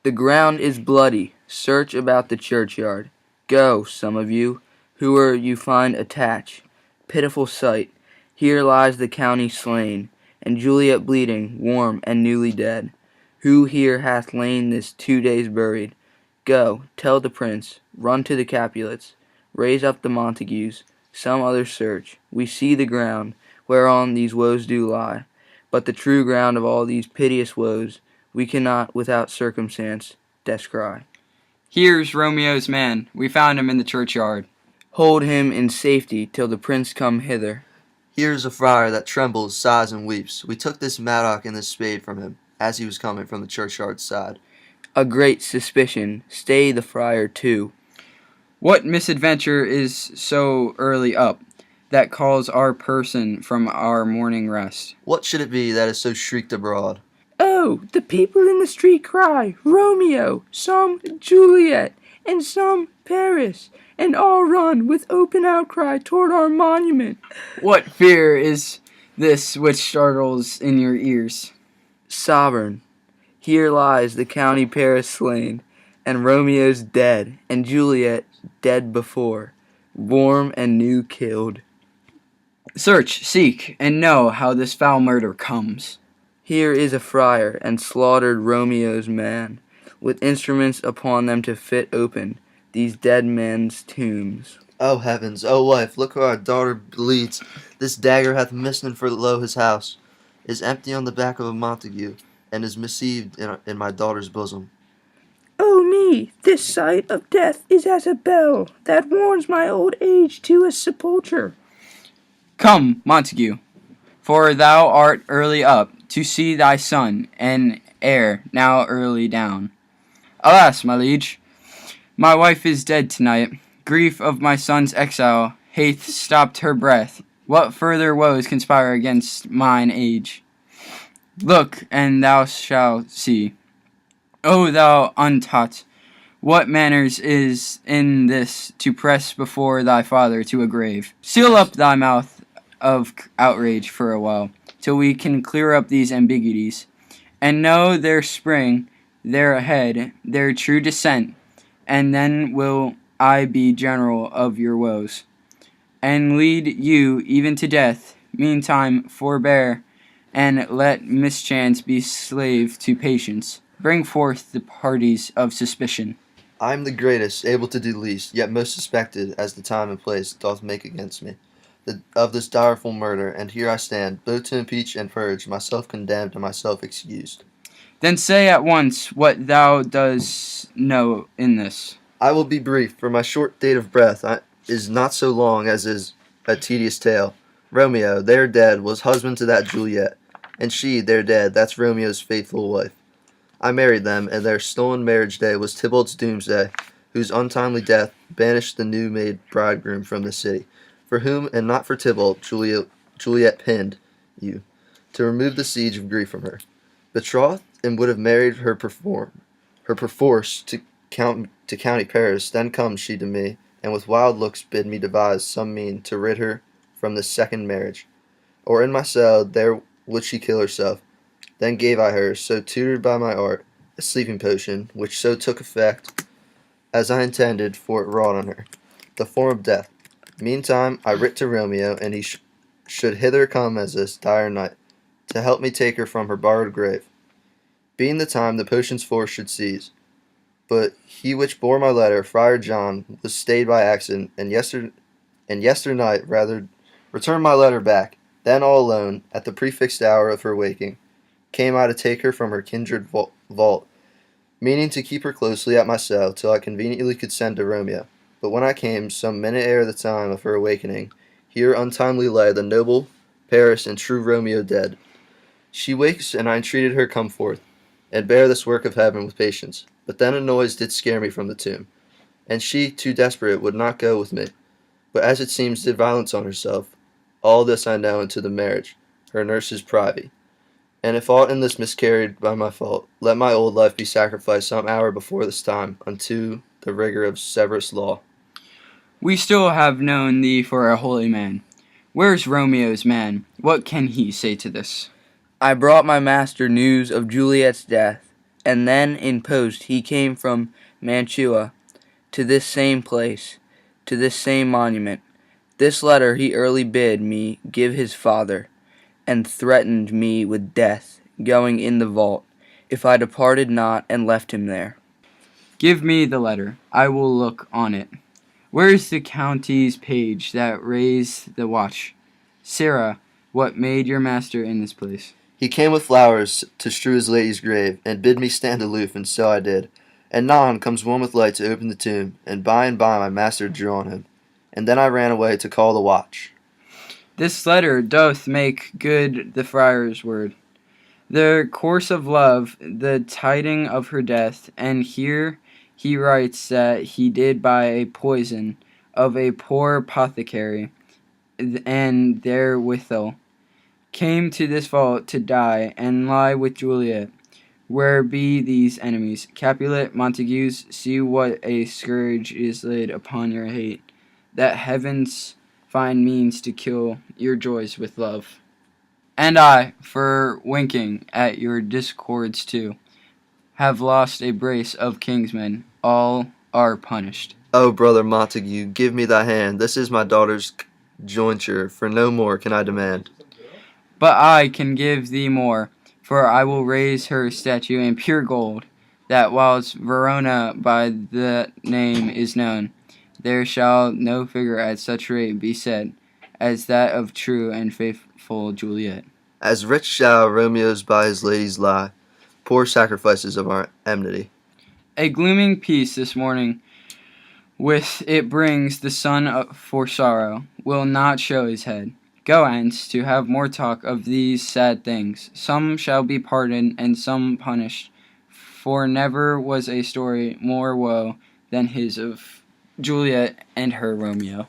The ground is bloody. Search about the churchyard. Go, some of you, whoe'er you find attach. Pitiful sight. Here lies the county slain, and Juliet bleeding, warm and newly dead. Who here hath lain this 2 days buried? Go, tell the prince. Run to the Capulets. Raise up the Montagues. Some other search. We see the ground whereon these woes do lie, but the true ground of all these piteous woes we cannot without circumstance descry. Here's Romeo's man. We found him in the churchyard. Hold him in safety till the prince come hither. Here's a friar that trembles, sighs, and weeps. We took this mattock and this spade from him, as he was coming from the churchyard side. A great suspicion. Stay the friar too. What misadventure is so early up, that calls our person from our morning rest? What should it be that is so shrieked abroad? Oh, the people in the street cry, Romeo, some Juliet, and some Paris, and all run with open outcry toward our monument. What fear is this which startles in your ears? Sovereign, here lies the county Paris slain, and Romeo's dead, and Juliet dead before, warm and new killed. Search, seek, and know how this foul murder comes. Here is a friar, and slaughtered Romeo's man, with instruments upon them to fit open these dead men's tombs. O heavens, O wife, look how our daughter bleeds. This dagger hath missed for lo his house, is empty on the back of a Montague, and is misceived in my daughter's bosom. Oh me, this sight of death is as a bell that warns my old age to a sepulture. Come, Montague, for thou art early up to see thy son and heir now early down. Alas, my liege, my wife is dead tonight. Grief of my son's exile hath stopped her breath. What further woes conspire against mine age? Look, and thou shalt see. O thou untaught, what manners is in this to press before thy father to a grave? Seal up thy mouth of outrage for a while, till we can clear up these ambiguities, and know their spring, their head, their true descent, and then will I be general of your woes, and lead you even to death. Meantime forbear, and let mischance be slave to patience. Bring forth the parties of suspicion. I am the greatest, able to do least, yet most suspected, as the time and place doth make against me, of this direful murder, and here I stand, both to impeach and purge, myself condemned and myself excused. Then say at once what thou dost know in this. I will be brief, for my short date of breath is not so long as is a tedious tale. Romeo, there dead, was husband to that Juliet, and she, there dead, that's Romeo's faithful wife. I married them, and their stolen marriage day was Tybalt's doomsday, whose untimely death banished the new-made bridegroom from the city, for whom, and not for Tybalt, Juliet pinned you, to remove the siege of grief from her. Betrothed, and would have married her perforce to county Paris, then comes she to me, and with wild looks bid me devise some mean to rid her from this second marriage. Or in my cell, there would she kill herself. Then gave I her, so tutored by my art, a sleeping potion, which so took effect as I intended, for it wrought on her the form of death. Meantime I writ to Romeo, and he should hither come as this dire night, to help me take her from her borrowed grave. Being the time the potion's force should cease. But he which bore my letter, Friar John, was stayed by accident, and yesternight rather returned my letter back. Then all alone, at the prefixed hour of her waking, came I to take her from her kindred vault, meaning to keep her closely at my cell till I conveniently could send to Romeo. But when I came, some minute ere the time of her awakening, here untimely lay the noble Paris and true Romeo dead. She wakes, and I entreated her come forth, and bear this work of heaven with patience. But then a noise did scare me from the tomb, and she, too desperate, would not go with me, but as it seems did violence on herself. All this I know into the marriage, her nurse's privy. And if aught in this miscarried by my fault, let my old life be sacrificed some hour before this time unto the rigor of severus law. We still have known thee for a holy man. Where's Romeo's man? What can he say to this? I brought my master news of Juliet's death. And then in post he came from Mantua to this same place, to this same monument. This letter he early bid me give his father, and threatened me with death, going in the vault, if I departed not and left him there. Give me the letter. I will look on it. Where is the county's page that raised the watch? Sarah, what made your master in this place? He came with flowers to strew his lady's grave, and bid me stand aloof, and so I did. And anon comes one with light to open the tomb, and by my master drew on him. And then I ran away to call the watch. This letter doth make good the friar's word, the course of love, the tiding of her death, and here he writes that he did by a poison of a poor apothecary, and therewithal came to this vault to die and lie with Juliet. Where be these enemies? Capulet, Montagues, see what a scourge is laid upon your hate, that heavens find means to kill your joys with love. And I, for winking at your discords too, have lost a brace of kingsmen. All are punished. O brother Montague, give me thy hand. This is my daughter's jointure, for no more can I demand. But I can give thee more, for I will raise her statue in pure gold, that whilst Verona by the name is known, there shall no figure at such rate be set as that of true and faithful Juliet. As rich shall Romeo's by his ladies lie, poor sacrifices of our enmity. A glooming peace this morning, with it brings the sun for sorrow, will not show his head. Go hence to have more talk of these sad things. Some shall be pardoned and some punished, for never was a story more woe than his of Juliet and her Romeo.